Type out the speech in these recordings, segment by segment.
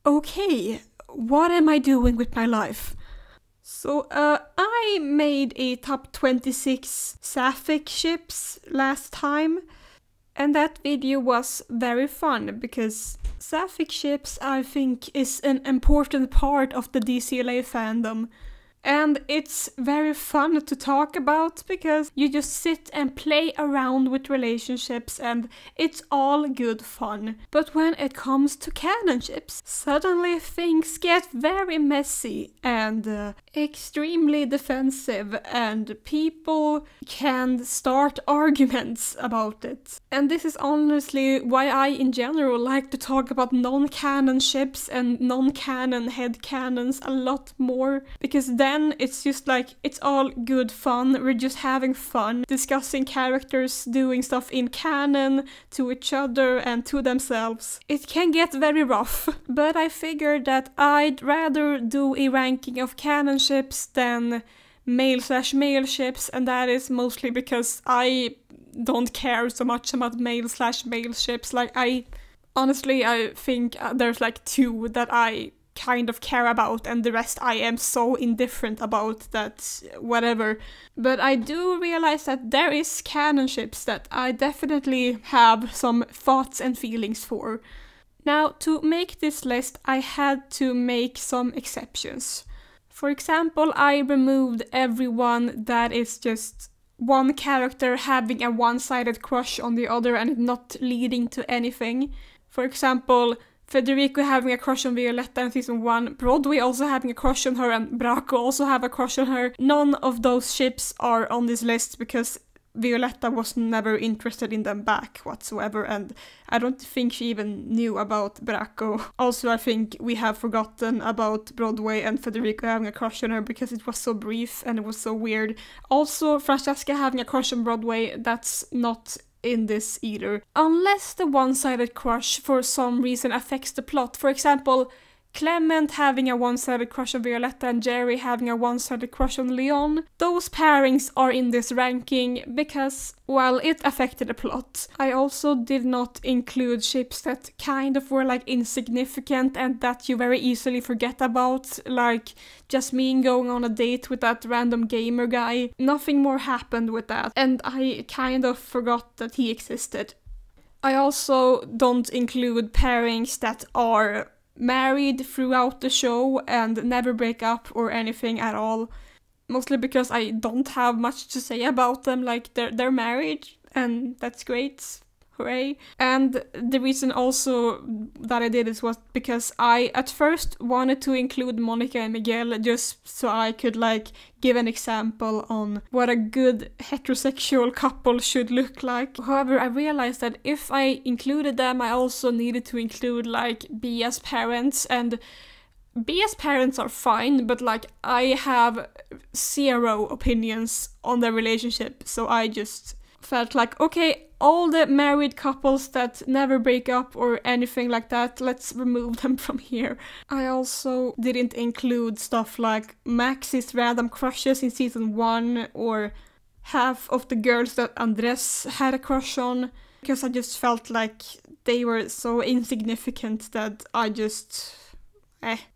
Okay, what am I doing with my life? So, I made a top 26 sapphic ships last time, and that video was very fun because sapphic ships, I think, is an important part of the Dcla fandom. And it's very fun to talk about because you just sit and play around with relationships and it's all good fun. But when it comes to canon ships, suddenly things get very messy and extremely defensive and people can start arguments about it. And this is honestly why I in general like to talk about non-canon ships and non-canon headcanons a lot more, because then it's just like, it's all good fun, we're just having fun, discussing characters doing stuff in canon, to each other and to themselves. It can get very rough, but I figured that I'd rather do a ranking of canon ships than male/male ships, and that is mostly because I don't care so much about male/male ships. Like, honestly, I think there's like two that I kind of care about and the rest I am so indifferent about that whatever. But I do realize that there is canon ships that I definitely have some thoughts and feelings for. Now, to make this list, I had to make some exceptions. For example, I removed everyone that is just one character having a one-sided crush on the other and not leading to anything. For example, Federico having a crush on Violetta in season 1, Broadway also having a crush on her, and Braco also have a crush on her. None of those ships are on this list because Violetta was never interested in them back whatsoever, and I don't think she even knew about Braco. Also, I think we have forgotten about Broadway and Federico having a crush on her because it was so brief and it was so weird. Also, Francesca having a crush on Broadway, that's not in this either. Unless the one-sided crush for some reason affects the plot. For example, Clement having a one-sided crush on Violetta and Jerry having a one-sided crush on Leon. Those pairings are in this ranking because, well, it affected the plot. I also did not include ships that kind of were like insignificant and that you very easily forget about, like Jasmine going on a date with that random gamer guy. Nothing more happened with that, and I kind of forgot that he existed. I also don't include pairings that are married throughout the show and never break up or anything at all. Mostly because I don't have much to say about them, like they're married and that's great. Hooray. And the reason also that I did this was because I at first wanted to include Monica and Miguel just so I could like give an example on what a good heterosexual couple should look like. However, I realized that if I included them, I also needed to include like Bia's parents, and Bia's parents are fine, but like I have zero opinions on their relationship, so I just felt like, okay, all the married couples that never break up or anything like that, let's remove them from here. I also didn't include stuff like Max's random crushes in season 1 or half of the girls that Andres had a crush on, because I just felt like they were so insignificant that I just...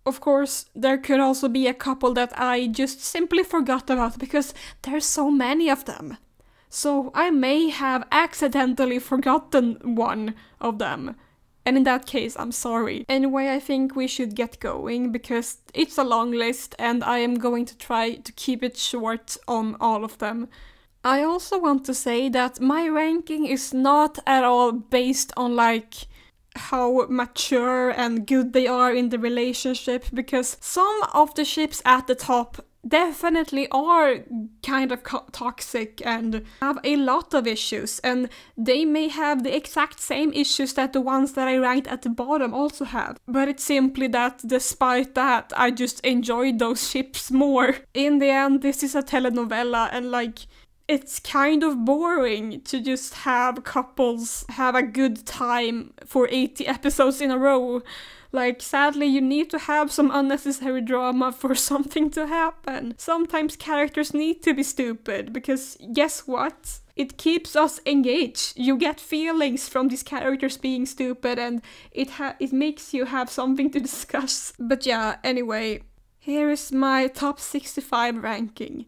Of course, there could also be a couple that I just simply forgot about because there's so many of them. So I may have accidentally forgotten one of them. And in that case, I'm sorry. Anyway, I think we should get going because it's a long list and I am going to try to keep it short on all of them. I also want to say that my ranking is not at all based on like how mature and good they are in the relationship, because some of the ships at the top definitely are kind of toxic and have a lot of issues, and they may have the exact same issues that the ones that I ranked at the bottom also have. But it's simply that despite that, I just enjoyed those ships more. In the end, this is a telenovela and like, it's kind of boring to just have couples have a good time for 80 episodes in a row. Like, sadly, you need to have some unnecessary drama for something to happen. Sometimes characters need to be stupid, because guess what? It keeps us engaged. You get feelings from these characters being stupid, and it makes you have something to discuss. But yeah, anyway, here is my top 65 ranking.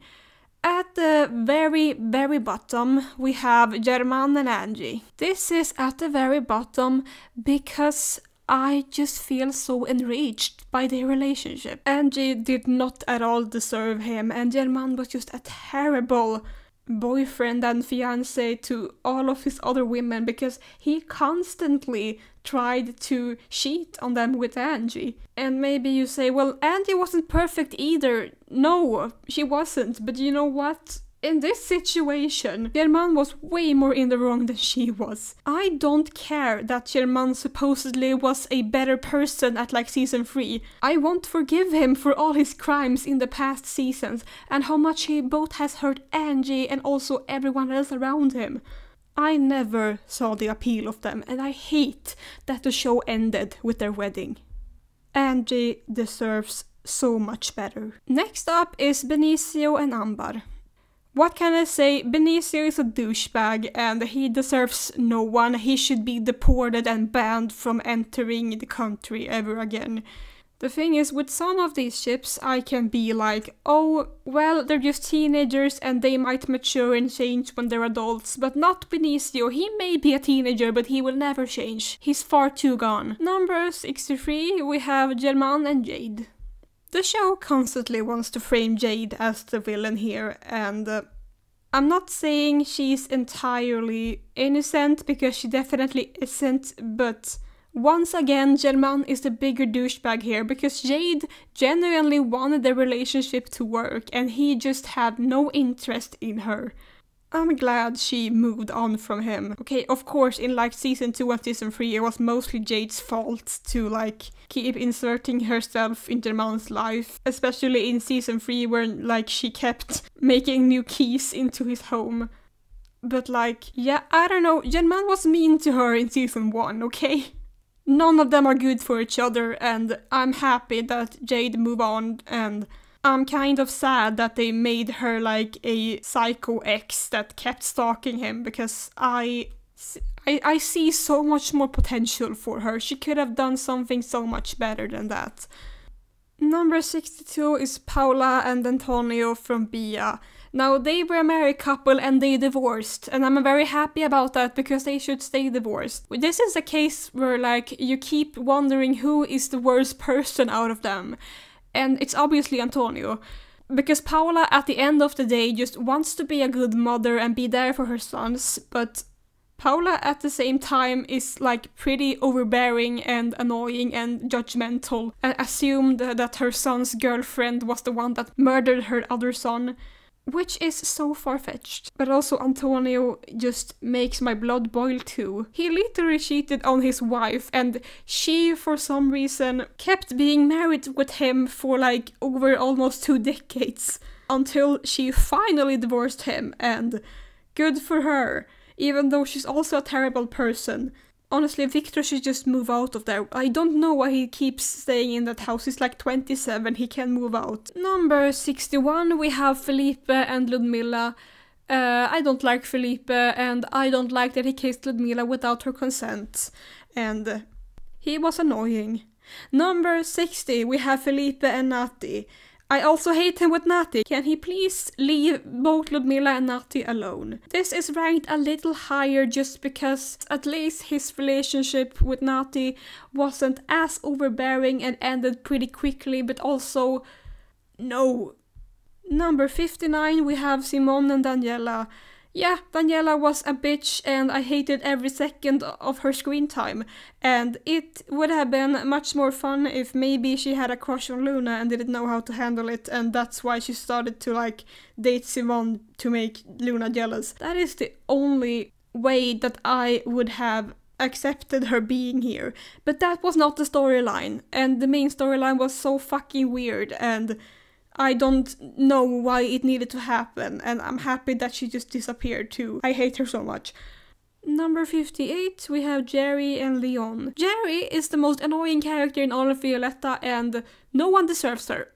At the very, very bottom, we have German and Angie. This is at the very bottom because I just feel so enraged by their relationship. Angie did not at all deserve him, and German was just a terrible boyfriend and fiancé to all of his other women because he constantly tried to cheat on them with Angie. And maybe you say, well, Angie wasn't perfect either. No, she wasn't. But you know what? In this situation, German was way more in the wrong than she was. I don't care that German supposedly was a better person at like season 3. I won't forgive him for all his crimes in the past seasons and how much he both has hurt Angie and also everyone else around him. I never saw the appeal of them, and I hate that the show ended with their wedding. Angie deserves so much better. Next up is Benicio and Ambar. What can I say? Benicio is a douchebag and he deserves no one. He should be deported and banned from entering the country ever again. The thing is, with some of these ships, I can be like, oh, well, they're just teenagers and they might mature and change when they're adults, but not Benicio. He may be a teenager, but he will never change. He's far too gone. Number 63, we have German and Jade. The show constantly wants to frame Jade as the villain here, and I'm not saying she's entirely innocent, because she definitely isn't, but once again, German is the bigger douchebag here, because Jade genuinely wanted the relationship to work, and he just had no interest in her. I'm glad she moved on from him. Okay, of course, in like season 2 and season 3, it was mostly Jade's fault to like keep inserting herself in German's life. Especially in season 3 where like she kept making new keys into his home. But like, yeah, I don't know, German was mean to her in season 1, okay? None of them are good for each other, and I'm happy that Jade moved on, and I'm kind of sad that they made her like a psycho ex that kept stalking him, because I see so much more potential for her. She could have done something so much better than that. Number 62 is Paula and Antonio from Bia. Now, they were a married couple and they divorced, and I'm very happy about that because they should stay divorced. This is a case where like you keep wondering who is the worst person out of them. And it's obviously Antonio, because Paula at the end of the day just wants to be a good mother and be there for her sons, but Paula at the same time is like pretty overbearing and annoying and judgmental, and assumed that her son's girlfriend was the one that murdered her other son, which is so far-fetched. But also Antonio just makes my blood boil too. He literally cheated on his wife, and she, for some reason, kept being married with him for like over almost 2 decades. Until she finally divorced him, and good for her. Even though she's also a terrible person. Honestly, Victor should just move out of there. I don't know why he keeps staying in that house. He's like 27, he can move out. Number 61, we have Felipe and Ludmilla. I don't like Felipe, and I don't like that he kissed Ludmilla without her consent. And he was annoying. Number 60, we have Felipe and Nati. I also hate him with Nati. Can he please leave both Ludmilla and Nati alone? This is ranked a little higher just because at least his relationship with Nati wasn't as overbearing and ended pretty quickly, but also, no. Number 59, we have Simone and Daniela. Yeah, Daniela was a bitch and I hated every second of her screen time. And it would have been much more fun if maybe she had a crush on Luna and didn't know how to handle it, and that's why she started to like date Simone to make Luna jealous. That is the only way that I would have accepted her being here. But that was not the storyline, and the main storyline was so fucking weird, and I don't know why it needed to happen, and I'm happy that she just disappeared too. I hate her so much. Number 58, we have Jerry and Leon. Jerry is the most annoying character in all of Violetta and no one deserves her.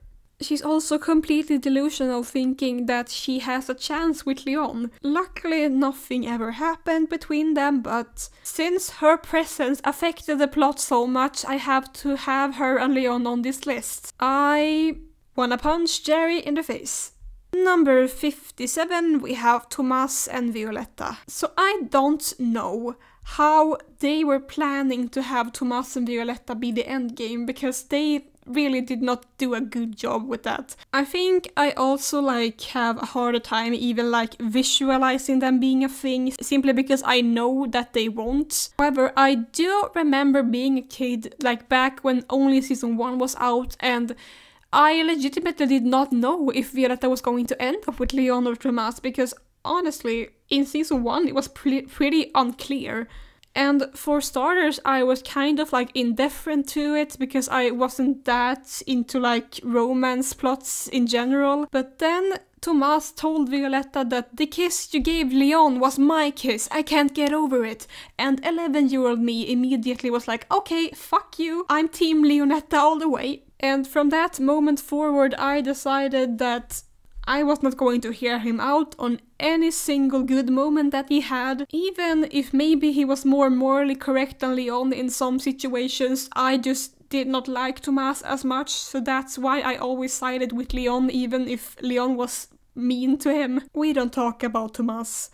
She's also completely delusional, thinking that she has a chance with Leon. Luckily, nothing ever happened between them, but since her presence affected the plot so much, I have to have her and Leon on this list. I wanna punch Jerry in the face. Number 57, we have Tomas and Violetta. So I don't know how they were planning to have Tomas and Violetta be the endgame, because they really did not do a good job with that. I think I also have a harder time even visualizing them being a thing, simply because I know that they won't. However, I do remember being a kid back when only season 1 was out, and I legitimately did not know if Violetta was going to end up with Leon or Tomas, because honestly, in season 1 it was pretty unclear. And for starters, I was kind of indifferent to it because I wasn't that into romance plots in general. But then Tomas told Violetta that the kiss you gave Leon was my kiss, I can't get over it. And 11-year-old me immediately was like, okay, fuck you, I'm team Leonetta all the way. And from that moment forward, I decided that I was not going to hear him out on any single good moment that he had. Even if maybe he was more morally correct than Leon in some situations, I just did not like Tomas as much, so that's why I always sided with Leon, even if Leon was mean to him. We don't talk about Tomas.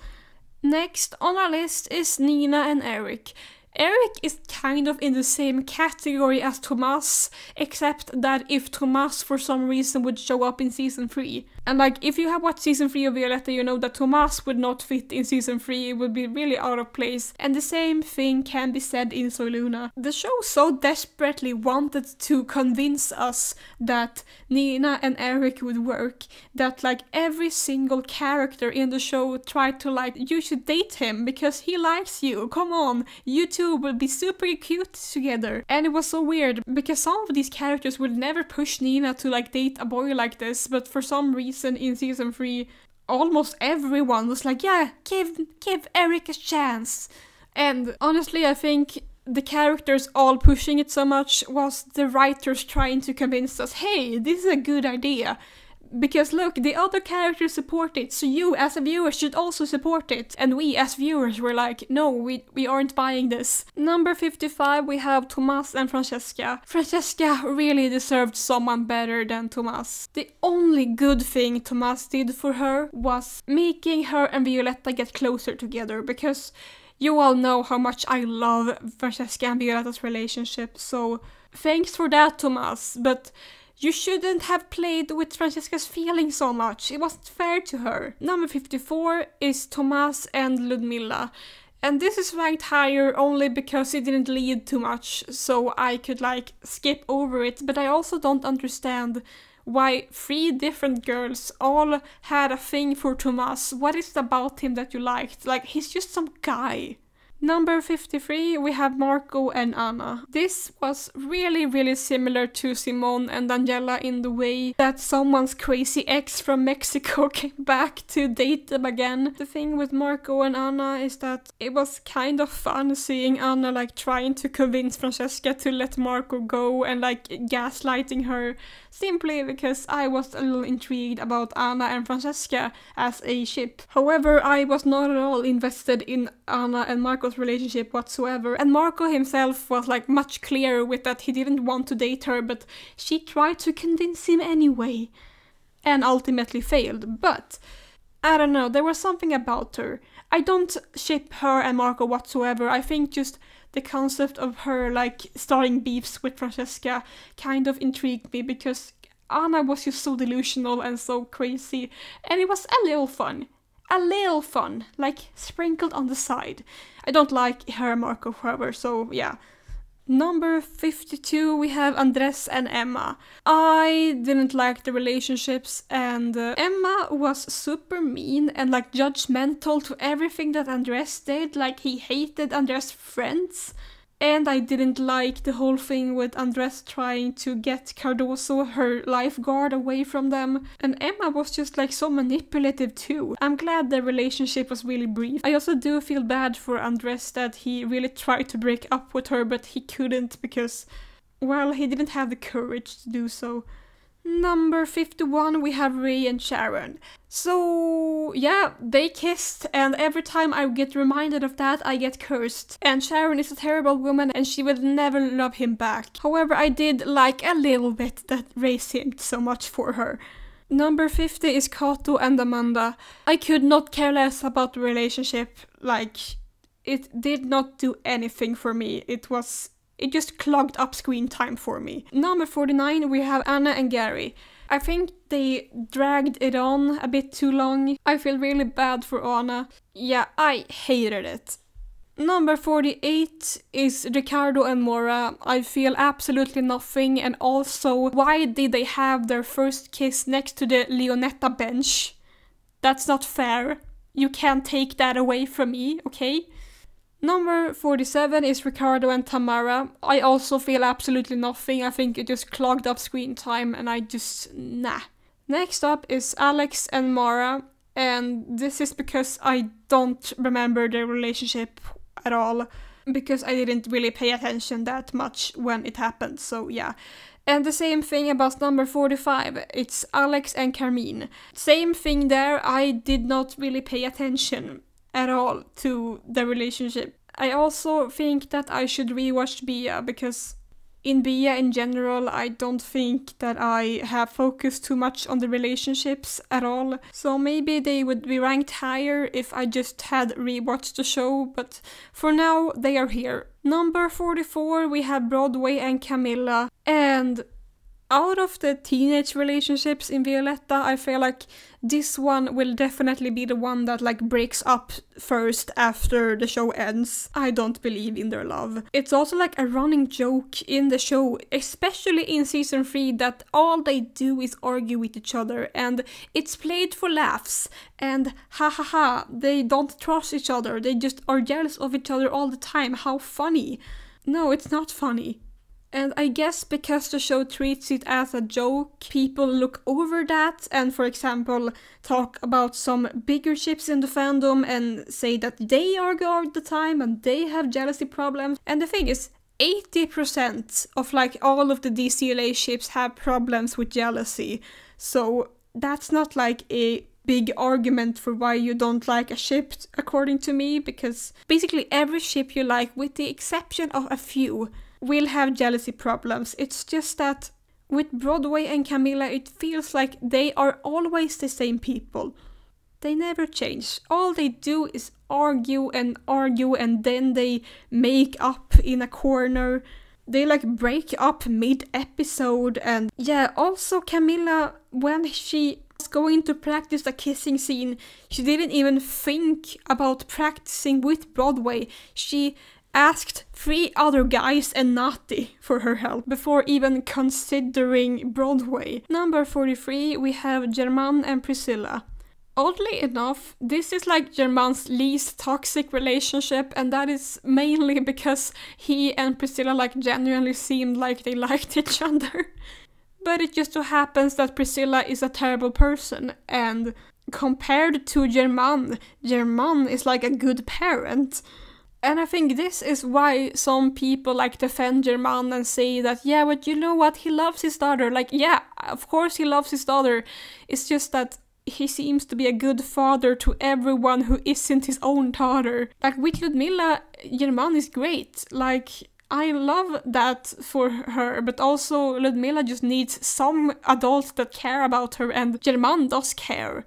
Next on our list is Nina and Eric. Eric is kind of in the same category as Tomas, except that if Tomas for some reason would show up in season 3. And if you have watched season 3 of Violetta, you know that Tomas would not fit in season 3, it would be really out of place. And the same thing can be said in Soy Luna. The show so desperately wanted to convince us that Nina and Eric would work, that every single character in the show tried to you should date him because he likes you, come on, you two will be super cute together. And it was so weird because some of these characters would never push Nina to date a boy like this, but for some reason in season 3 almost everyone was yeah, give Eric a chance. And honestly, I think the characters all pushing it so much was the writers trying to convince us, hey, this is a good idea. Because look, the other characters support it, so you as a viewer should also support it. And we as viewers were no, we aren't buying this. Number 55, we have Tomas and Francesca. Francesca really deserved someone better than Tomas. The only good thing Tomas did for her was making her and Violetta get closer together, because you all know how much I love Francesca and Violetta's relationship, so thanks for that, Tomas, but you shouldn't have played with Francesca's feelings so much, it wasn't fair to her. Number 54 is Tomas and Ludmilla. And this is ranked higher only because it didn't lead too much, so I could skip over it, but I also don't understand why 3 different girls all had a thing for Tomas. What is it about him that you liked? He's just some guy. Number 53, we have Marco and Anna. This was really similar to Simone and Daniela in the way that someone's crazy ex from Mexico came back to date them again. The thing with Marco and Anna is that it was kind of fun seeing Anna trying to convince Francesca to let Marco go and gaslighting her, simply because I was a little intrigued about Anna and Francesca as a ship. However, I was not at all invested in Anna and Marco's relationship whatsoever, and Marco himself was much clearer with that he didn't want to date her, but she tried to convince him anyway and ultimately failed. But I don't know, there was something about her. I don't ship her and Marco whatsoever. I think just the concept of her starting beefs with Francesca kind of intrigued me, because Anna was just so delusional and so crazy, and it was a little fun, sprinkled on the side. I don't like her and Marco, however, so yeah. Number 52, we have Andres and Emma. I didn't like the relationships, and Emma was super mean and judgmental to everything that Andres did. He hated Andres' friends. And I didn't like the whole thing with Andrés trying to get Cardoso, her lifeguard, away from them. And Emma was just like so manipulative too. I'm glad their relationship was really brief. I also do feel bad for Andrés that he really tried to break up with her, but he couldn't because, well, he didn't have the courage to do so. Number 51, we have Ray and Sharon. So, yeah, they kissed, and every time I get reminded of that, I get cursed. And Sharon is a terrible woman, and she will never love him back. However, I did like a little bit that Ray seemed so much for her. Number 50 is Kato and Amanda. I could not care less about the relationship. Like, it did not do anything for me. It just clogged up screen time for me. Number 49, we have Anna and Gary. I think they dragged it on a bit too long. I feel really bad for Anna. Yeah, I hated it. Number 48 is Ricardo and Mora. I feel absolutely nothing, and also, why did they have their first kiss next to the Leonetta bench? That's not fair. You can't take that away from me, okay? Number 47 is Ricardo and Tamara. I also feel absolutely nothing. I think it just clogged up screen time and nah. Next up is Alex and Mara, and this is because I don't remember their relationship at all, because I didn't really pay attention that much when it happened, so yeah. And the same thing about number 45, it's Alex and Carmine. Same thing there, I did not really pay attention at all to the relationship. I also think that I should rewatch Bia, because in Bia in general I don't think that I have focused too much on the relationships at all. So maybe they would be ranked higher if I just had rewatched the show, but for now they are here. Number 44 we have Broadway and Camilla, and out of the teenage relationships in Violetta, I feel like this one will definitely be the one that like breaks up first after the show ends. I don't believe in their love. It's also like a running joke in the show, especially in season 3, that all they do is argue with each other, and it's played for laughs, and ha ha ha, they don't trust each other, they just are jealous of each other all the time. How funny. No, it's not funny. And I guess because the show treats it as a joke, people look over that and, for example, talk about some bigger ships in the fandom and say that they argue all the time and they have jealousy problems. And the thing is, 80% of like all of the Dcla ships have problems with jealousy. So that's not like a big argument for why you don't like a ship, according to me, because basically every ship you like, with the exception of a few, will have jealousy problems. It's just that with Broadway and Camilla, it feels like they are always the same people. They never change. All they do is argue, and then they make up in a corner. They like break up mid-episode, and yeah, also Camilla, when she was going to practice the kissing scene, she didn't even think about practicing with Broadway. She asked 3 other guys and Nati for her help before even considering Broadway. Number 43, we have German and Priscilla. Oddly enough, this is like German's least toxic relationship, and that is mainly because he and Priscilla like genuinely seemed like they liked each other. But it just so happens that Priscilla is a terrible person, and compared to German, German is like a good parent. And I think this is why some people like defend German and say that, yeah, but you know what, he loves his daughter. Like, yeah, of course he loves his daughter. It's just that he seems to be a good father to everyone who isn't his own daughter. Like, with Ludmilla, German is great. Like, I love that for her, but also Ludmilla just needs some adults that care about her, and German does care.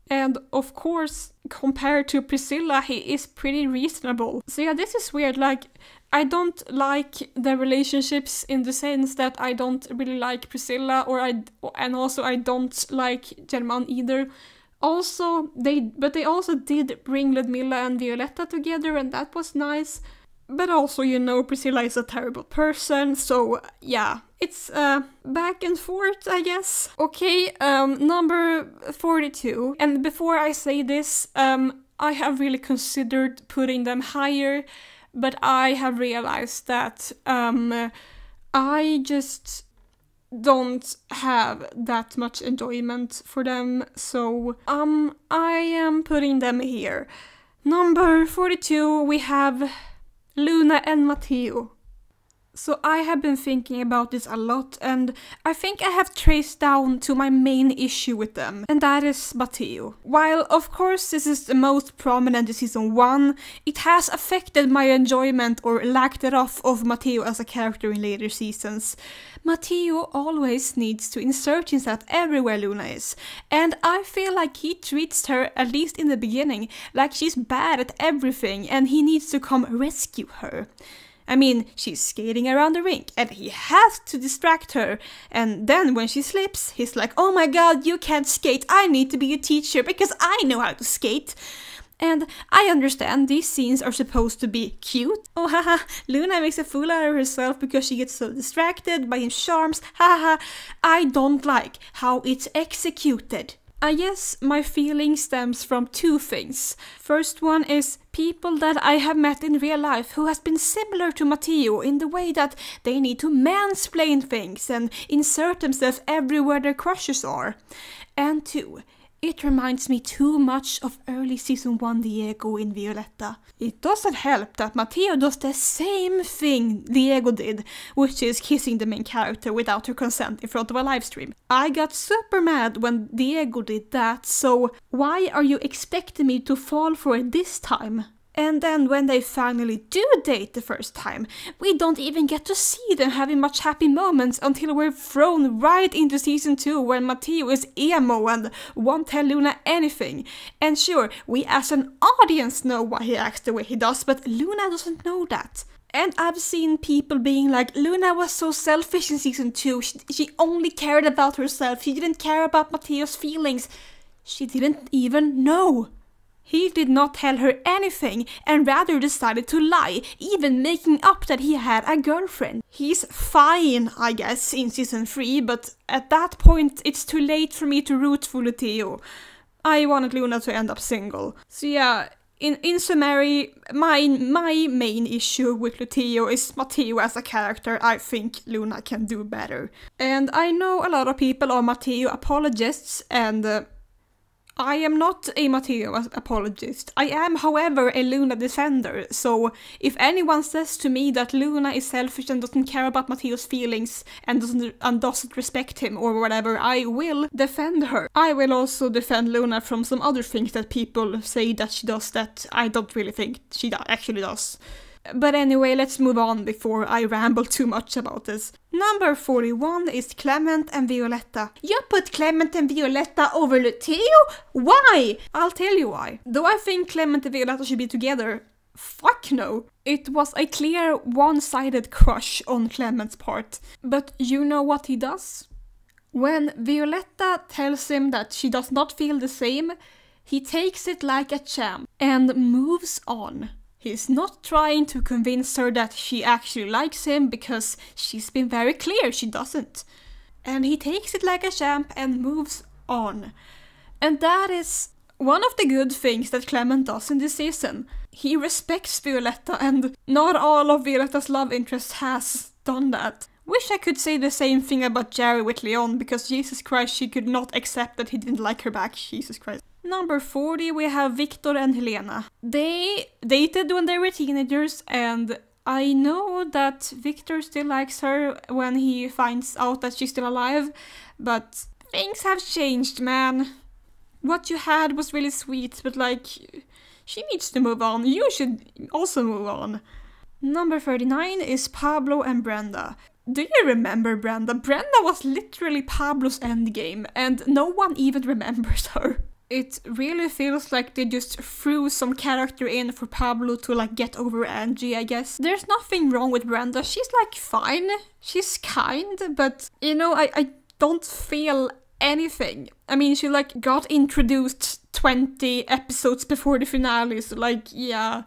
And of course, compared to Priscilla, he is pretty reasonable. So yeah, this is weird. Like, I don't like the relationships in the sense that I don't really like Priscilla, and also I don't like German either. Also, they also did bring Ludmilla and Violetta together, and that was nice. But also, you know, Priscilla is a terrible person, so yeah, it's back and forth, I guess. Okay, number 42. And before I say this, I have really considered putting them higher, but I have realized that I just don't have that much enjoyment for them, so I am putting them here. Number 42, we have Luna and Matteo. So I have been thinking about this a lot, and I think I have traced down to my main issue with them, and that is Matteo. While of course this is the most prominent in season 1, it has affected my enjoyment or lack thereof of Matteo as a character in later seasons. Matteo always needs to insert himself everywhere Luna is, and I feel like he treats her, at least in the beginning, like she's bad at everything and he needs to come rescue her. I mean, she's skating around the rink and he has to distract her, and then when she slips, he's like, oh my god, you can't skate, I need to be a teacher because I know how to skate. And I understand these scenes are supposed to be cute. Oh haha, Luna makes a fool out of herself because she gets so distracted by his charms, haha. I don't like how it's executed. I guess my feeling stems from two things. First one is people that I have met in real life who has been similar to Matteo in the way that they need to mansplain things and insert themselves everywhere their crushes are. And two, it reminds me too much of early season 1 Diego in Violetta. It doesn't help that Matteo does the same thing Diego did, which is kissing the main character without her consent in front of a livestream. I got super mad when Diego did that, so why are you expecting me to fall for it this time? And then when they finally do date the first time, we don't even get to see them having much happy moments until we're thrown right into season 2 when Matteo is emo and won't tell Luna anything. And sure, we as an audience know why he acts the way he does, but Luna doesn't know that. And I've seen people being like, Luna was so selfish in season 2, she only cared about herself, she didn't care about Matteo's feelings. She didn't even know. He did not tell her anything and rather decided to lie, even making up that he had a girlfriend. He's fine, I guess, in season 3, but at that point it's too late for me to root for Matteo. I wanted Luna to end up single. So yeah, in summary, my main issue with Matteo is Matteo as a character. I think Luna can do better. And I know a lot of people are Matteo apologists, and I am not a Matteo apologist. I am, however, a Luna defender, so if anyone says to me that Luna is selfish and doesn't care about Matteo's feelings and doesn't respect him or whatever, I will defend her. I will also defend Luna from some other things that people say that she does that I don't really think she actually does. But anyway, let's move on before I ramble too much about this. Number 41 is Clement and Violetta. You put Clement and Violetta over Matteo? Why? I'll tell you why. Though I think Clement and Violetta should be together, fuck no. It was a clear one-sided crush on Clement's part. But you know what he does? When Violetta tells him that she does not feel the same, he takes it like a champ and moves on. He's not trying to convince her that she actually likes him because she's been very clear she doesn't. And he takes it like a champ and moves on. And that is one of the good things that Clement does in this season. He respects Violetta, and not all of Violetta's love interest has done that. Wish I could say the same thing about Jerry with Leon, because Jesus Christ, she could not accept that he didn't like her back. Jesus Christ. Number 40, we have Victor and Helena. They dated when they were teenagers, and I know that Victor still likes her when he finds out that she's still alive, but things have changed, man. What you had was really sweet, but like, she needs to move on. You should also move on. Number 39 is Pablo and Brenda. Do you remember Brenda? Brenda was literally Pablo's endgame, and no one even remembers her. It really feels like they just threw some character in for Pablo to like get over Angie, I guess. There's nothing wrong with Brenda. She's like fine. She's kind, but you know, I don't feel anything. I mean, she like got introduced 20 episodes before the finale, so like, yeah.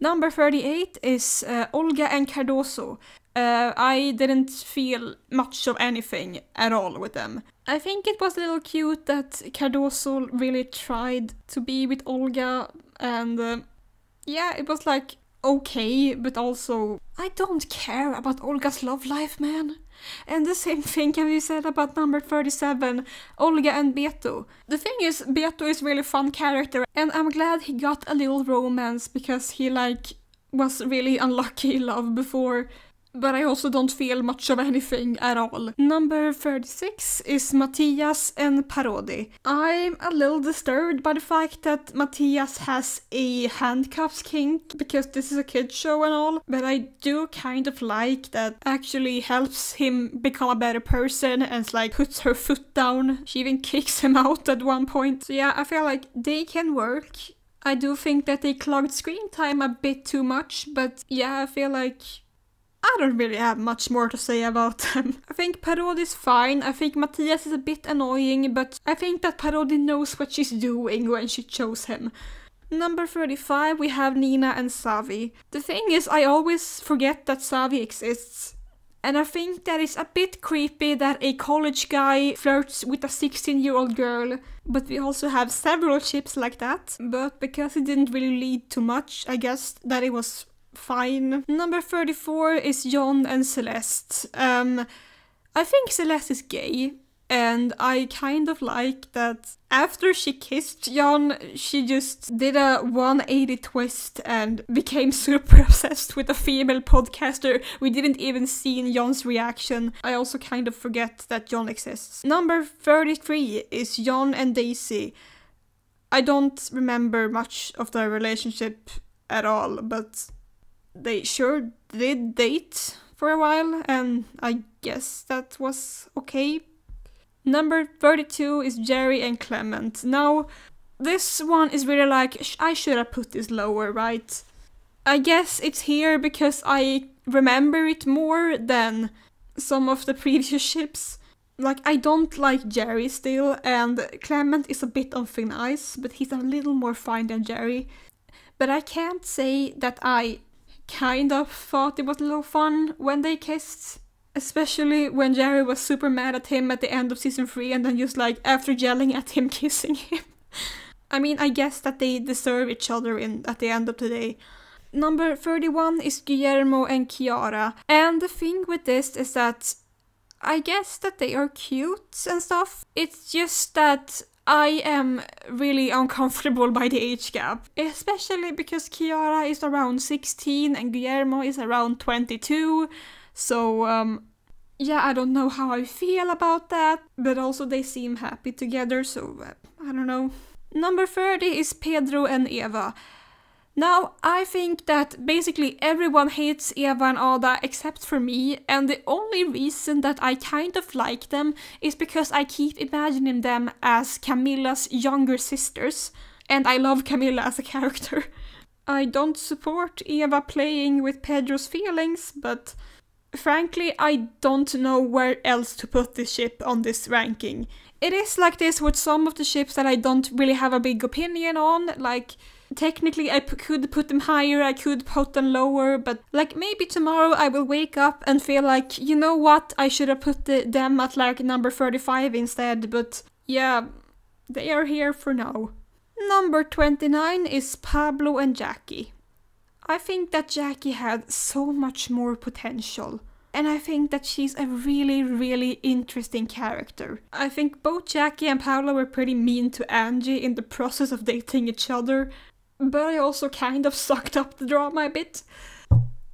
Number 38 is Olga and Cardoso. I didn't feel much of anything at all with them. I think it was a little cute that Cardoso really tried to be with Olga, and yeah, it was like, okay, but also I don't care about Olga's love life, man. And the same thing can be said about number 37, Olga and Beto. The thing is, Beto is really fun character, and I'm glad he got a little romance because he was really unlucky in love before. But I also don't feel much of anything at all. Number 36 is Matthias and Parodi. I'm a little disturbed by the fact that Matthias has a handcuffs kink, because this is a kid's show and all, but I do kind of like that actually helps him become a better person and puts her foot down. She even kicks him out at one point. So yeah, I feel like they can work. I do think that they clogged screen time a bit too much, but yeah, I feel like I don't really have much more to say about them. I think Parodi is fine. I think Matthias is a bit annoying, but I think that Parodi knows what she's doing when she chose him. Number 35, we have Nina and Savi. The thing is, I always forget that Savi exists. And I think that it's a bit creepy that a college guy flirts with a 16-year-old girl, but we also have several ships like that. But because it didn't really lead to much, I guess that it was fine. Number 34 is John and Celeste. I think Celeste is gay, and I kind of like that after she kissed John, she just did a 180 twist and became super obsessed with a female podcaster. We didn't even see in John's reaction. I also kind of forget that John exists. Number 33 is John and Daisy. I don't remember much of their relationship at all, but they sure did date for a while, and I guess that was okay. Number 32 is Jerry and Clement. Now, this one is really I should have put this lower, right? I guess it's here because I remember it more than some of the previous ships. I don't like Jerry still, and Clement is a bit on thin ice, but he's a little more fine than Jerry. But I can't say that I kind of thought it was a little fun when they kissed. Especially when Jerry was super mad at him at the end of season 3 and then just after yelling at him, kissing him. I mean, I guess that they deserve each other at the end of the day. Number 31 is Guillermo and Chiara. And the thing with this is that I guess that they are cute and stuff. It's just that I am really uncomfortable by the age gap, especially because Chiara is around 16 and Guillermo is around 22, so yeah, I don't know how I feel about that, but also they seem happy together, so I don't know. Number 30 is Pedro and Eva. Now, I think that basically everyone hates Eva and Ada except for me, and the only reason that I kind of like them is because I keep imagining them as Camilla's younger sisters, and I love Camilla as a character. I don't support Eva playing with Pedro's feelings, but frankly, I don't know where else to put this ship on this ranking. It is like this with some of the ships that I don't really have a big opinion on, technically I could put them higher, I could put them lower, but maybe tomorrow I will wake up and feel you know what, I should have put them at number 35 instead, but yeah, they are here for now. Number 29 is Pablo and Jackie. I think that Jackie had so much more potential. And I think that she's a really, really interesting character. I think both Jackie and Paolo were pretty mean to Angie in the process of dating each other, but I also kind of sucked up the drama a bit.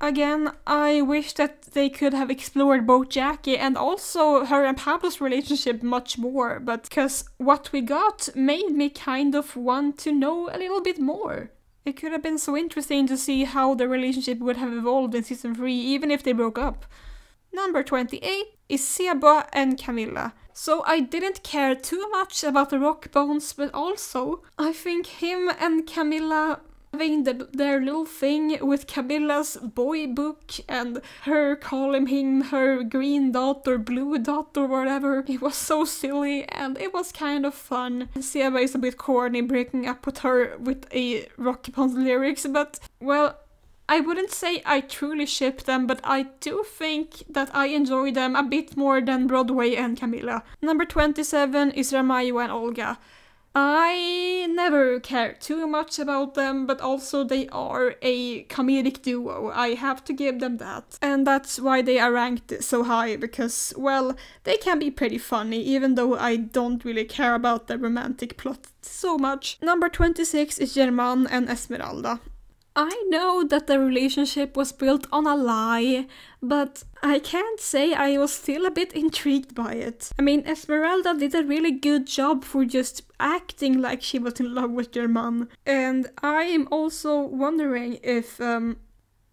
Again, I wish that they could have explored both Jackie and also her and Pablo's relationship much more, but because what we got made me kind of want to know a little bit more. It could have been so interesting to see how the relationship would have evolved in season 3, even if they broke up. Number 28 is Seba and Camilla. So I didn't care too much about the rock bones, but also I think him and Camilla having their little thing with Camilla's boy book and her calling him her green dot or blue dot or whatever. It was so silly and it was kind of fun. Seba is a bit corny breaking up with her with a rock bones lyrics, but well, I wouldn't say I truly ship them, but I do think that I enjoy them a bit more than Broadway and Camilla. Number 27 is Ramayo and Olga. I never cared too much about them, but also they are a comedic duo. I have to give them that. And that's why they are ranked so high, because, well, they can be pretty funny, even though I don't really care about the romantic plot so much. Number 26 is Germán and Esmeralda. I know that the relationship was built on a lie, but I can't say I was still a bit intrigued by it. I mean, Esmeralda did a really good job for just acting like she was in love with Germán. And I am also wondering if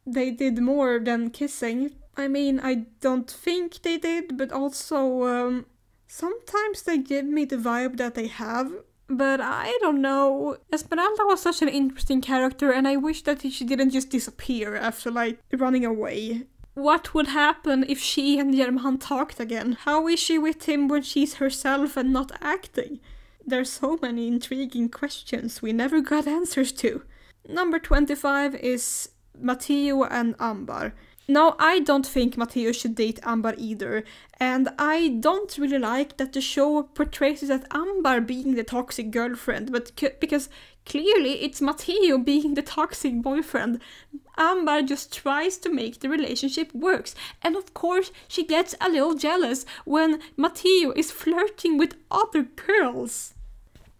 they did more than kissing. I mean, I don't think they did, but also sometimes they give me the vibe that they have. But I don't know. Esmeralda was such an interesting character, and I wish that she didn't just disappear after, like, running away. What would happen if she and Germán talked again? How is she with him when she's herself and not acting? There's so many intriguing questions we never got answers to. Number 25 is Matteo and Ambar. Now, I don't think Matteo should date Ambar either, and I don't really like that the show portrays it as Ambar being the toxic girlfriend, but because clearly it's Matteo being the toxic boyfriend. Ambar just tries to make the relationship work, and of course she gets a little jealous when Matteo is flirting with other girls.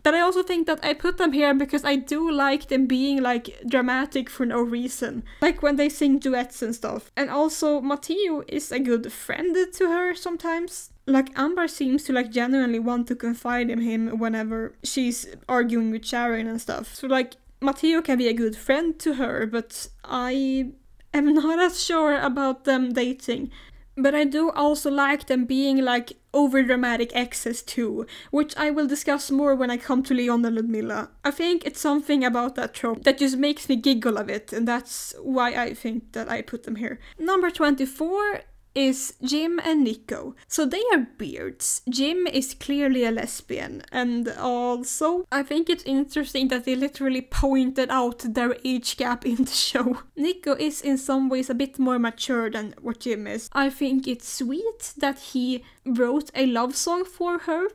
But I also think that I put them here because I do like them being, like, dramatic for no reason. Like when they sing duets and stuff. And also, Matteo is a good friend to her sometimes. Like, Ambar seems to, like, genuinely want to confide in him whenever she's arguing with Sharon and stuff. So, like, Matteo can be a good friend to her, but I am not as sure about them dating. But I do also like them being, like, over-dramatic exes too, which I will discuss more when I come to Leon and Ludmilla. I think it's something about that trope that just makes me giggle a bit, and that's why I think that I put them here. Number 24 is Jim and Nico. So they are beards. Jim is clearly a lesbian, and also I think it's interesting that they literally pointed out their age gap in the show. Nico is in some ways a bit more mature than what Jim is. I think it's sweet that he wrote a love song for her.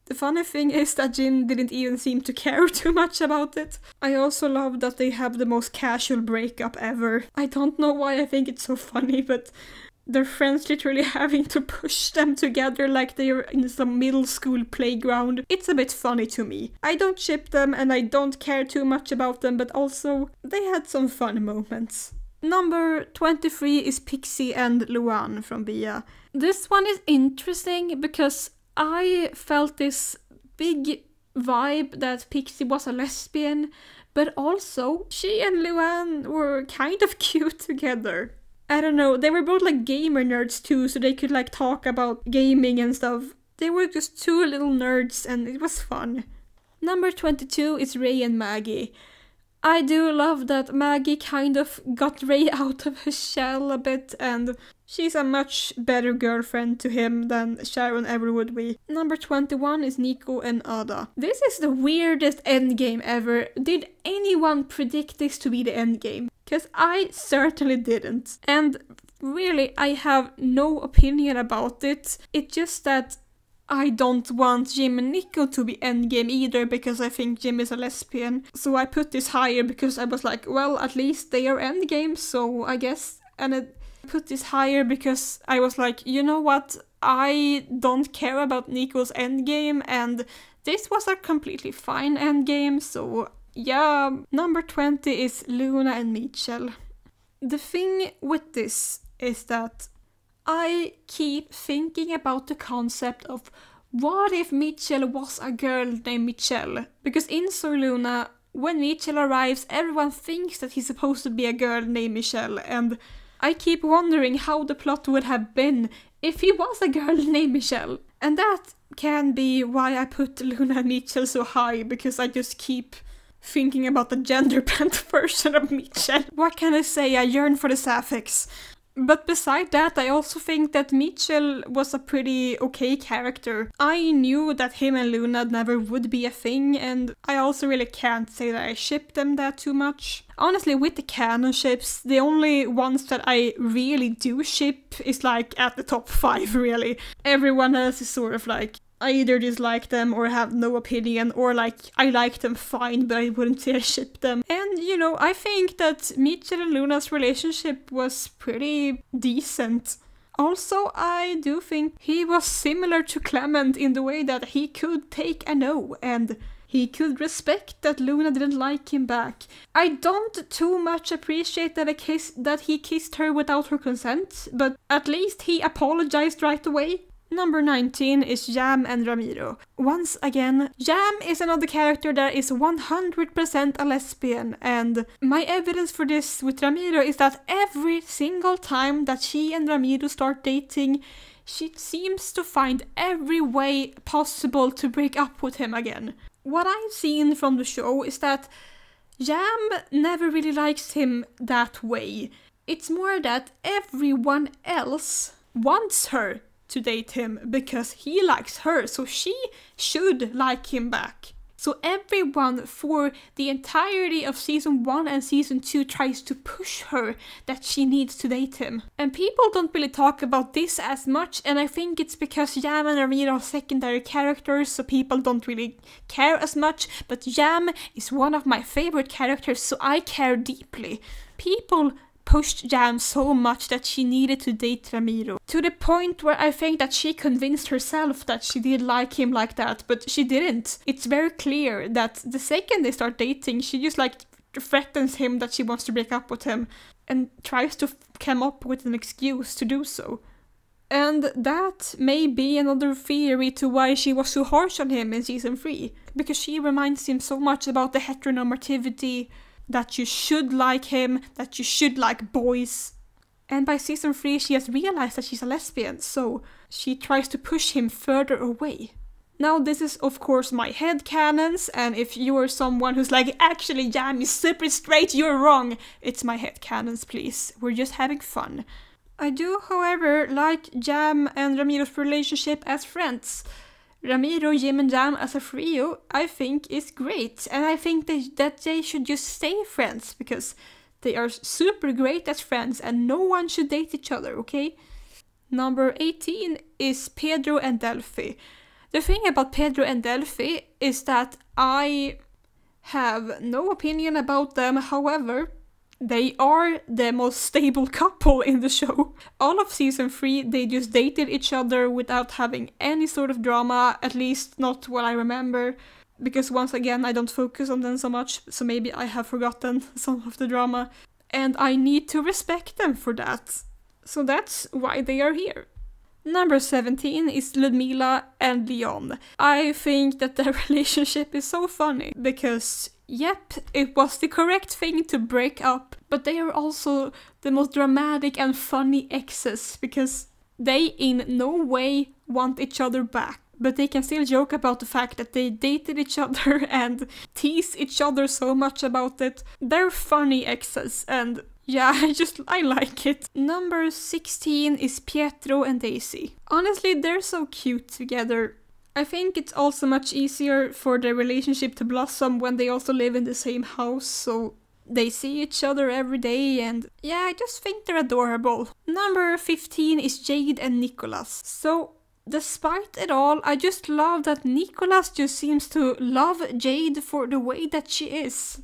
The funny thing is that Jim didn't even seem to care too much about it. I also love that they have the most casual breakup ever. I don't know why I think it's so funny, but their friends literally having to push them together like they're in some middle school playground. It's a bit funny to me. I don't ship them and I don't care too much about them, but also they had some fun moments. Number 23 is Pixie and Luan from Bia. This one is interesting because I felt this big vibe that Pixie was a lesbian, but also she and Luan were kind of cute together. I don't know, they were both like gamer nerds too, so they could like talk about gaming and stuff. They were just two little nerds and it was fun. Number 22 is Ray and Maggie. I do love that Maggie kind of got Ray out of his shell a bit, and she's a much better girlfriend to him than Sharon ever would be. Number 21 is Nico and Ada. This is the weirdest endgame ever. Did anyone predict this to be the endgame? Because I certainly didn't. And really, I have no opinion about it. It's just that I don't want Jim and Nico to be endgame either, because I think Jim is a lesbian. So I put this higher because I was like, well, at least they are endgame, so I guess. And I put this higher because I was like, you know what? I don't care about Nico's endgame, and this was a completely fine endgame, so yeah. Number 20 is Luna and Mitchell. The thing with this is that I keep thinking about the concept of what if Mitchell was a girl named Michelle? Because in Soy Luna, when Mitchell arrives, everyone thinks that he's supposed to be a girl named Michelle, and I keep wondering how the plot would have been if he was a girl named Michelle. And that can be why I put Luna and Mitchell so high, because I just keep thinking about the gender-bent version of Mitchell. What can I say? I yearn for the sapphics. But beside that, I also think that Mitchell was a pretty okay character. I knew that him and Luna never would be a thing, and I also really can't say that I ship them that too much. Honestly, with the Canon ships, the only ones that I really do ship is like at the top 5, really. Everyone else is sort of like, I either dislike them or have no opinion, or like I like them fine but I wouldn't say I ship them. And you know, I think that Mitchell and Luna's relationship was pretty decent. Also, I do think he was similar to Clement in the way that he could take a no and he could respect that Luna didn't like him back. I don't too much appreciate that he kissed her without her consent, but at least he apologized right away. Number 19 is Jam and Ramiro. Once again, Jam is another character that is 100% a lesbian, and my evidence for this with Ramiro is that every single time that she and Ramiro start dating, she seems to find every way possible to break up with him again. What I've seen from the show is that Jam never really likes him that way. It's more that everyone else wants her to date him because he likes her, so she should like him back. So everyone for the entirety of season 1 and season 2 tries to push her that she needs to date him. And people don't really talk about this as much, and I think it's because Jam and Ramiro are secondary characters, so people don't really care as much, but Jam is one of my favorite characters, so I care deeply. People pushed Jam so much that she needed to date Ramiro, to the point where I think that she convinced herself that she did like him like that, but she didn't. It's very clear that the second they start dating, she just like threatens him that she wants to break up with him and tries to come up with an excuse to do so. And that may be another theory to why she was so harsh on him in season 3, because she reminds him so much about the heteronormativity, that you should like him, that you should like boys. And by season 3 she has realized that she's a lesbian, so she tries to push him further away. Now this is of course my headcanons, and if you're someone who's like, actually Jam is super straight, you're wrong, it's my headcanons, please. We're just having fun. I do, however, like Jam and Ramiro's relationship as friends. Ramiro, Jim and Jam as a trio, I think is great, and I think that they should just stay friends, because they are super great as friends and no one should date each other, okay? Number 18 is Pedro and Delphi. The thing about Pedro and Delphi is that I have no opinion about them, however, they are the most stable couple in the show. All of season 3 they just dated each other without having any sort of drama, at least not what I remember. Because once again I don't focus on them so much, so maybe I have forgotten some of the drama. And I need to respect them for that. So that's why they are here. Number 17 is Ludmila and Leon. I think that their relationship is so funny because yep, it was the correct thing to break up, but they are also the most dramatic and funny exes because they in no way want each other back, but they can still joke about the fact that they dated each other and tease each other so much about it. They're funny exes, and yeah, I like it. Number 16 is Pietro and Daisy. Honestly, they're so cute together. I think it's also much easier for their relationship to blossom when they also live in the same house, so they see each other every day, and yeah, I just think they're adorable. Number 15 is Jade and Nicholas. So, despite it all, I just love that Nicholas just seems to love Jade for the way that she is.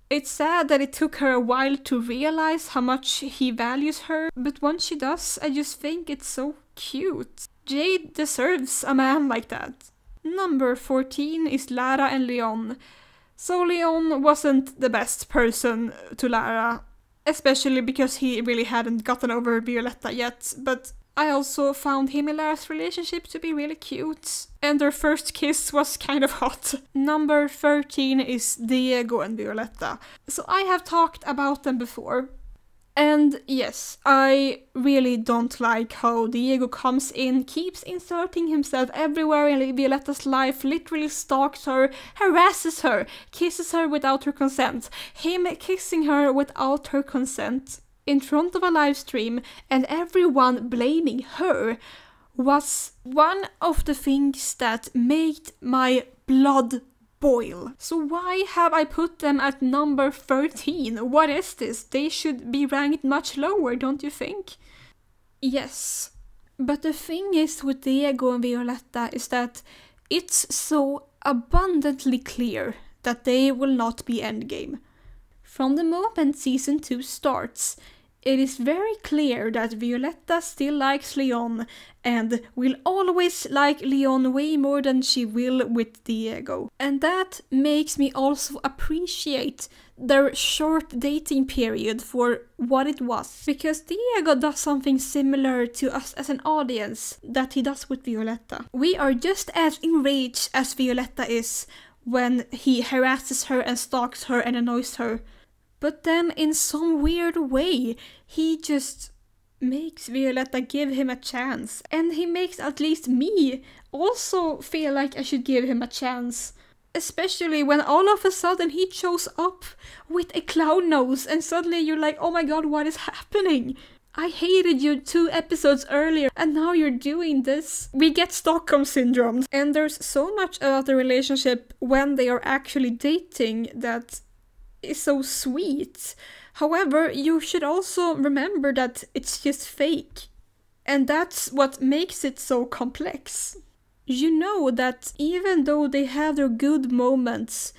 It's sad that it took her a while to realize how much he values her, but once she does, I just think it's so cute. Jade deserves a man like that. Number 14 is Lara and Leon. So Leon wasn't the best person to Lara, especially because he really hadn't gotten over Violetta yet, but I also found him and Lara's relationship to be really cute, and their first kiss was kind of hot. Number 13 is Diego and Violetta. So I have talked about them before. And yes, I really don't like how Diego comes in, keeps inserting himself everywhere in Violetta's life, literally stalks her, harasses her, kisses her without her consent, him kissing her without her consent in front of a live stream, and everyone blaming her was one of the things that made my blood boil. So why have I put them at number 13? What is this? They should be ranked much lower, don't you think? Yes. But the thing is with Diego and Violetta is that It's so abundantly clear that they will not be endgame. From the moment season 2 starts, it is very clear that Violetta still likes Leon and will always like Leon way more than she will with Diego. And that makes me also appreciate their short dating period for what it was. Because Diego does something similar to us as an audience that he does with Violetta. We are just as enraged as Violetta is when he harasses her and stalks her and annoys her. But then in some weird way, he just makes Violetta give him a chance. And he makes at least me also feel like I should give him a chance. Especially when all of a sudden he shows up with a clown nose and suddenly you're like, oh my god, what is happening? I hated you 2 episodes earlier and now you're doing this. We get Stockholm syndrome. And there's so much about the relationship when they are actually dating that is so sweet. However, you should also remember that it's just fake. And that's what makes it so complex. You know that even though they have their good moments,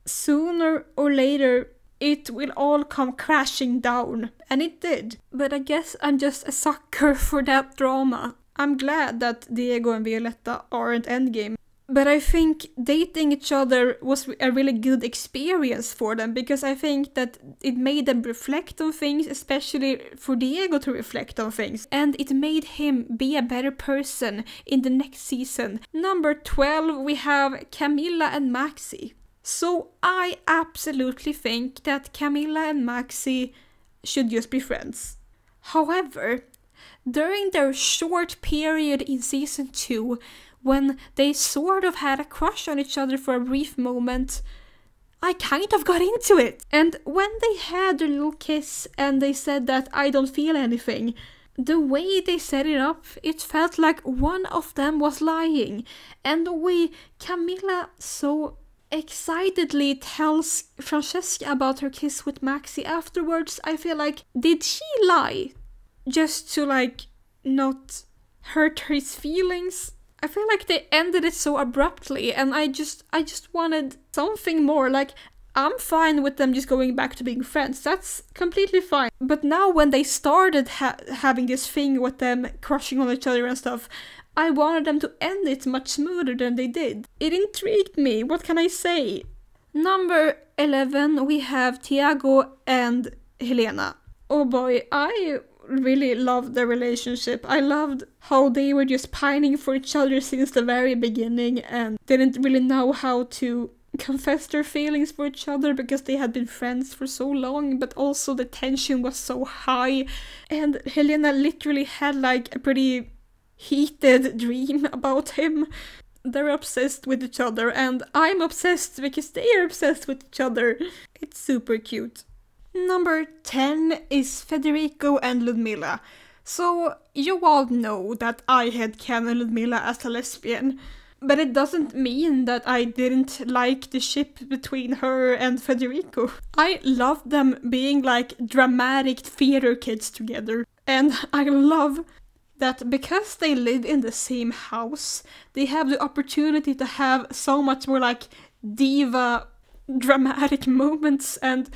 sooner or later it will all come crashing down. And it did. But I guess I'm just a sucker for that drama. I'm glad that Diego and Violetta aren't endgame. But I think dating each other was a really good experience for them because I think that it made them reflect on things, especially for Diego to reflect on things. And it made him be a better person in the next season. Number 12, we have Camilla and Maxi. So I absolutely think that Camilla and Maxi should just be friends. However, during their short period in season 2, when they sort of had a crush on each other for a brief moment, I kind of got into it. And when they had their little kiss and they said that I don't feel anything, the way they set it up, it felt like one of them was lying. And the way Camilla so excitedly tells Francesca about her kiss with Maxi afterwards, I feel like, did she lie? Just to like not hurt his feelings? I feel like they ended it so abruptly and I just wanted something more. Like, I'm fine with them just going back to being friends. That's completely fine. But now when they started having this thing with them crushing on each other and stuff, I wanted them to end it much smoother than they did. It intrigued me. What can I say? Number 11, we have Tiago and Helena. Oh boy, I really loved their relationship. I loved how they were just pining for each other since the very beginning and didn't really know how to confess their feelings for each other because they had been friends for so long, but also the tension was so high and Helena literally had like a pretty heated dream about him. They're obsessed with each other and I'm obsessed because they are obsessed with each other. It's super cute. Number 10 is Federico and Ludmilla. So, you all know that I had Canon Ludmilla as a lesbian, but it doesn't mean that I didn't like the ship between her and Federico. I loved them being like dramatic theater kids together, and I love that because they live in the same house, they have the opportunity to have so much more like diva dramatic moments and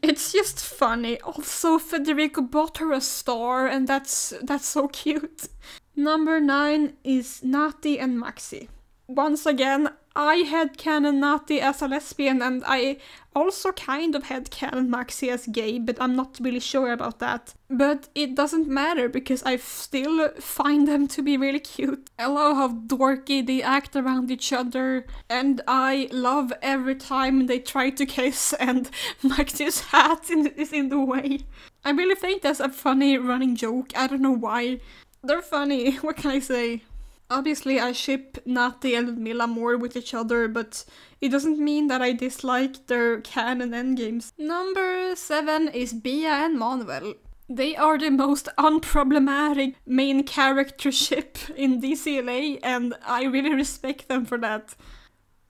it's just funny. Also, Federico bought her a star and that's so cute. Number 9 is Nati and Maxi. Once again, I had Canon Nati as a lesbian and I also kind of had Canon Maxi as gay, but I'm not really sure about that. But it doesn't matter because I still find them to be really cute. I love how dorky they act around each other and I love every time they try to kiss and Maxi's hat is in the way. I really think that's a funny running joke, I don't know why. They're funny, what can I say? Obviously, I ship Nati and Ludmilla more with each other, but it doesn't mean that I dislike their canon endgames. Number 7 is Bia and Manuel. They are the most unproblematic main character ship in Dcla, and I really respect them for that.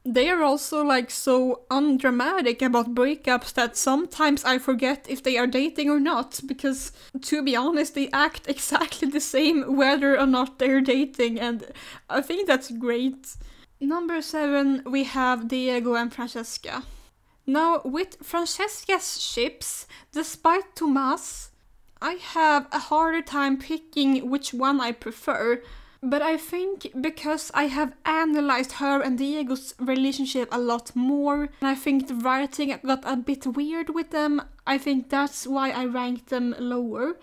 They are also like so undramatic about breakups that sometimes I forget if they are dating or not, because to be honest they act exactly the same whether or not they're dating and I think that's great. Number 7, we have Diego and Francesca. Now, with Francesca's ships, despite Tomas, I have a harder time picking which one I prefer. But I think because I have analyzed her and Diego's relationship a lot more, and I think the writing got a bit weird with them, I think that's why I ranked them lower.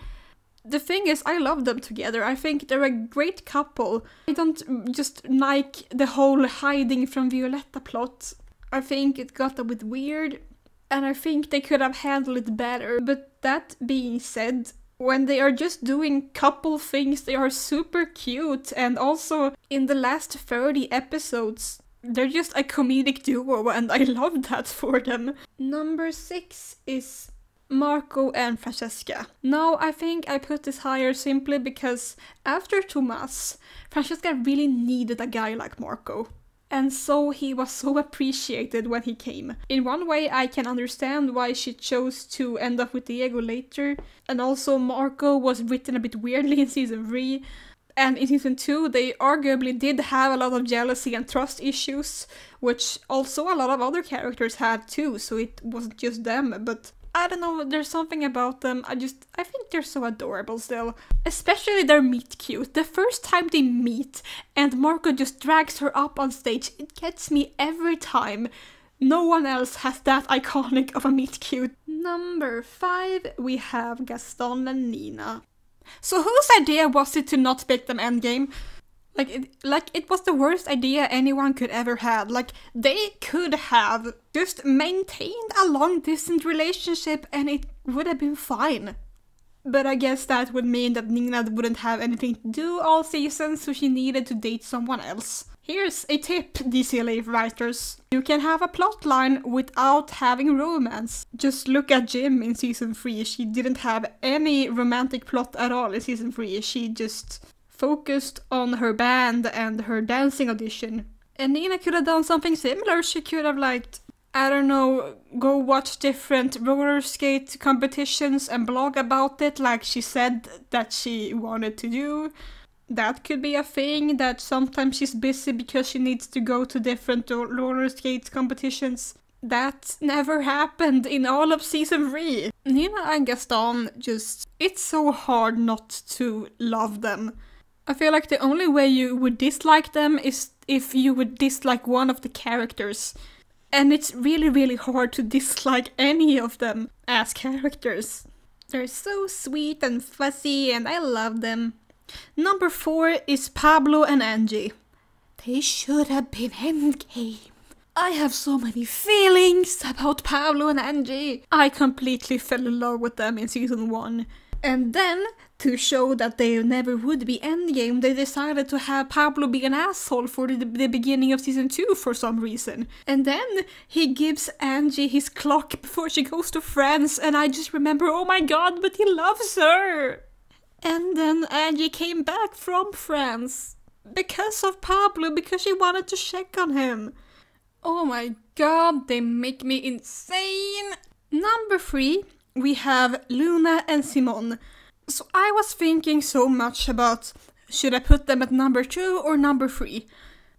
The thing is, I love them together. I think they're a great couple. I don't just like the whole hiding from Violetta plot. I think it got a bit weird, and I think they could have handled it better. But that being said, when they are just doing couple things, they are super cute, and also in the last 30 episodes, they're just a comedic duo, and I love that for them. Number 6 is Marco and Francesca. Now, I think I put this higher simply because after Tomas, Francesca really needed a guy like Marco. And so he was so appreciated when he came. In one way, I can understand why she chose to end up with Diego later. And also, Marco was written a bit weirdly in season 3. And in season 2, they arguably did have a lot of jealousy and trust issues, which also a lot of other characters had too, so it wasn't just them. But I don't know, there's something about them, I think they're so adorable still. Especially their meet cute. The first time they meet and Marco just drags her up on stage, it gets me every time. No one else has that iconic of a meet cute. Number 5, we have Gaston and Nina. So whose idea was it to not pick them endgame? It was the worst idea anyone could ever have. Like, they could have just maintained a long-distance relationship and it would have been fine. But I guess that would mean that Nina wouldn't have anything to do all season, so she needed to date someone else. Here's a tip, Dcla writers. You can have a plotline without having romance. Just look at Jim in season 3. She didn't have any romantic plot at all in season 3. She just focused on her band and her dancing audition. And Nina could have done something similar. She could have, I don't know, go watch different roller skate competitions and blog about it like she said that she wanted to do. That could be a thing, that sometimes she's busy because she needs to go to different roller skate competitions. That never happened in all of season 3. Nina and Gaston it's so hard not to love them. I feel like the only way you would dislike them is if you would dislike one of the characters. And it's really, really hard to dislike any of them as characters. They're so sweet and fuzzy and I love them. Number 4 is Pablo and Angie. They should have been endgame. I have so many feelings about Pablo and Angie. I completely fell in love with them in season 1. And then, to show that they never would be endgame, they decided to have Pablo be an asshole for the beginning of season 2 for some reason. And then he gives Angie his clock before she goes to France, and I just remember, oh my god, but he loves her! And then Angie came back from France because of Pablo, because she wanted to check on him. Oh my god, they make me insane! Number 3. We have Luna and Simon. So I was thinking so much about, should I put them at number 2 or number 3?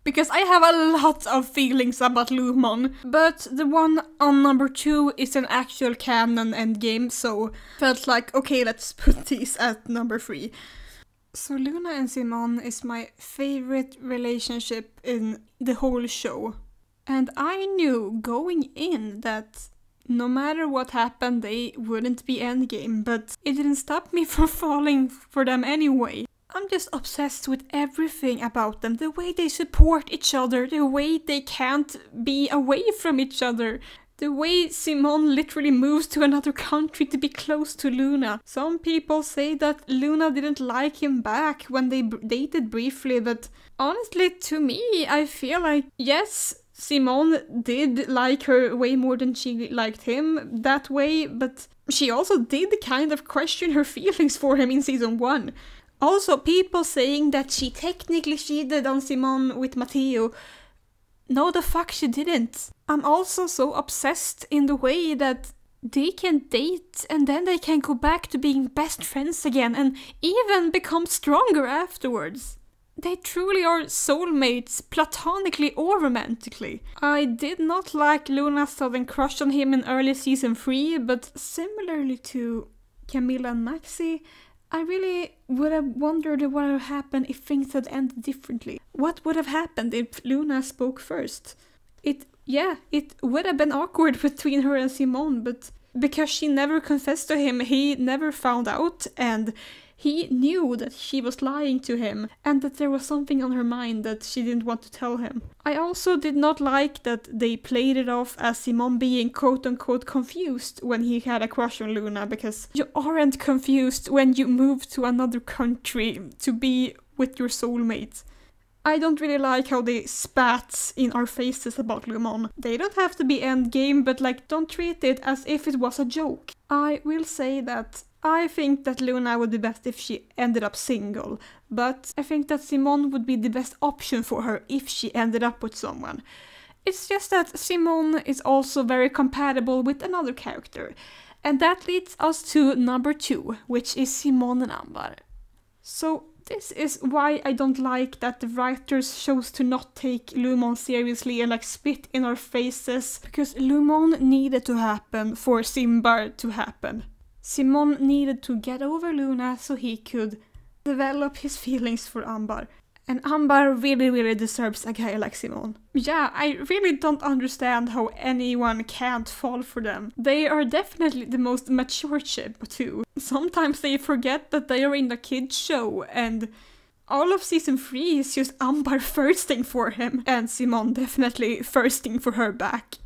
Because I have a lot of feelings about Lumon, but the one on number 2 is an actual canon endgame, so felt like, okay, let's put these at number 3. So Luna and Simon is my favorite relationship in the whole show. And I knew going in that no matter what happened, they wouldn't be endgame, but it didn't stop me from falling for them anyway. I'm just obsessed with everything about them, the way they support each other, the way they can't be away from each other, the way Simon literally moves to another country to be close to Luna. Some people say that Luna didn't like him back when they dated briefly, but honestly, to me, I feel like, yes, Simone did like her way more than she liked him that way, but she also did kind of question her feelings for him in season 1. Also, people saying that she technically cheated on Simone with Matteo. No, the fuck she didn't. I'm also so obsessed in the way that they can date and then they can go back to being best friends again and even become stronger afterwards. They truly are soulmates, platonically or romantically. I did not like Luna's sudden crush on him in early season 3, but similarly to Camilla and Maxi, I really would have wondered what would have happened if things had ended differently. What would have happened if Luna spoke first? It would have been awkward between her and Simone, but because she never confessed to him, he never found out, and he knew that she was lying to him and that there was something on her mind that she didn't want to tell him. I also did not like that they played it off as Simone being quote-unquote confused when he had a crush on Luna, because you aren't confused when you move to another country to be with your soulmate. I don't really like how they spat in our faces about Lumon. They don't have to be endgame, but like, don't treat it as if it was a joke. I will say that I think that Luna would be best if she ended up single, but I think that Simone would be the best option for her if she ended up with someone. It's just that Simone is also very compatible with another character, and that leads us to number 2, which is Simone and Ambar. So this is why I don't like that the writers chose to not take Lumon seriously and like spit in our faces, because Lumon needed to happen for Simbar to happen. Simone needed to get over Luna so he could develop his feelings for Ambar. And Ambar really deserves a guy like Simone. Yeah, I really don't understand how anyone can't fall for them. They are definitely the most mature ship too. Sometimes they forget that they are in a kids show, and all of season 3 is just Ambar thirsting for him, and Simone definitely thirsting for her back.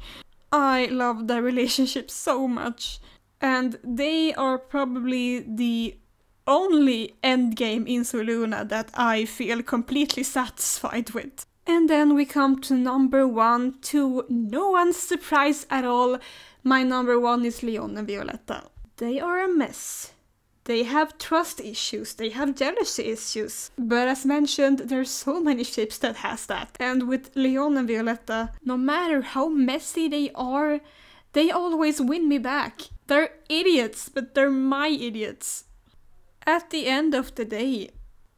I love their relationship so much, and they are probably the only endgame in Luna that I feel completely satisfied with. And then we come to number 1, to no one's surprise at all. My number 1 is Leon and Violetta. They are a mess. They have trust issues, they have jealousy issues. But as mentioned, there's so many ships that has that. And with Leon and Violetta, no matter how messy they are, they always win me back. They're idiots, but they're my idiots. At the end of the day,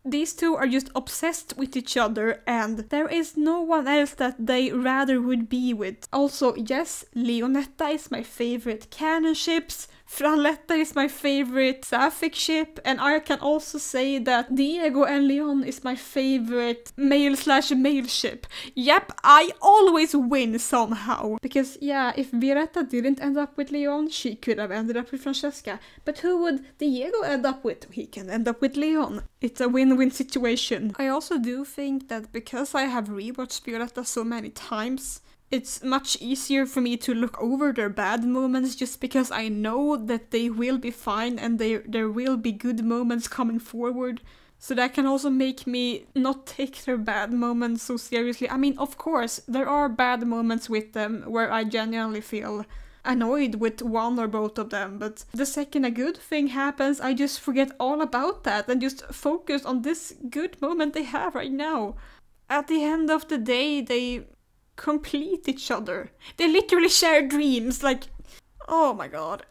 these two are just obsessed with each other, and there is no one else that they rather would be with. Also, yes, Leonetta is my favorite Canon ships, Franletta is my favorite Sapphic ship, and I can also say that Diego and Leon is my favorite male/male ship. Yep, I always win somehow. Because yeah, if Violetta didn't end up with Leon, she could have ended up with Francesca. But who would Diego end up with? He can end up with Leon. It's a win-win situation. I also do think that because I have rewatched Violetta so many times, it's much easier for me to look over their bad moments, just because I know that they will be fine and there will be good moments coming forward. So that can also make me not take their bad moments so seriously. I mean, of course, there are bad moments with them where I genuinely feel annoyed with one or both of them, but the second a good thing happens, I just forget all about that and just focus on this good moment they have right now. At the end of the day, they complete each other. They literally share dreams, like, oh my god.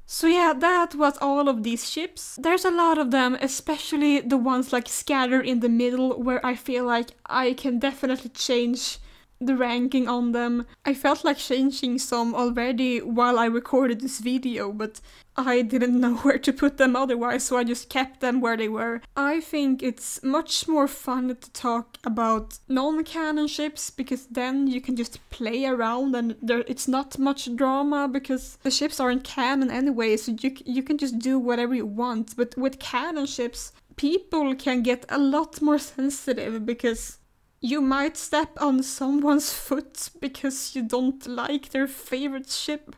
So yeah, that was all of these ships. There's a lot of them, especially the ones like scattered in the middle, where I feel like I can definitely change the ranking on them. I felt like changing some already while I recorded this video, but I didn't know where to put them otherwise, so I just kept them where they were. I think it's much more fun to talk about non-canon ships, because then you can just play around and it's not much drama, because the ships aren't canon anyway, so you can just do whatever you want. But with canon ships, people can get a lot more sensitive, because you might step on someone's foot because you don't like their favorite ship.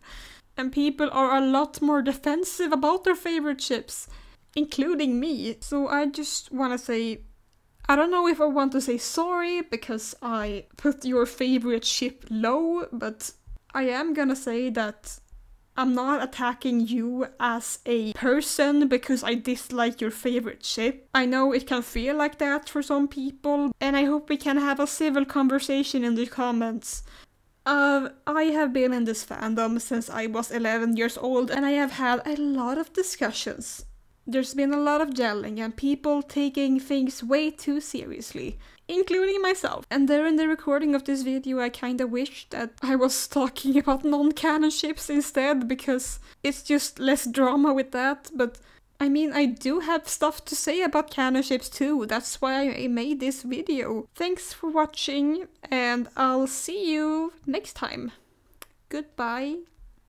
And people are a lot more defensive about their favorite ships, including me. So I just want to say, I don't know if I want to say sorry because I put your favorite ship low, but I am gonna say that I'm not attacking you as a person because I dislike your favorite ship. I know it can feel like that for some people, and I hope we can have a civil conversation in the comments. I have been in this fandom since I was 11 years old, and I have had a lot of discussions There's been a lot of gelling and people taking things way too seriously, including myself. And during the recording of this video I kinda wish that I was talking about non-canon ships instead, because it's just less drama with that, but I mean, I do have stuff to say about canon ships too, that's why I made this video. Thanks for watching, and I'll see you next time. Goodbye.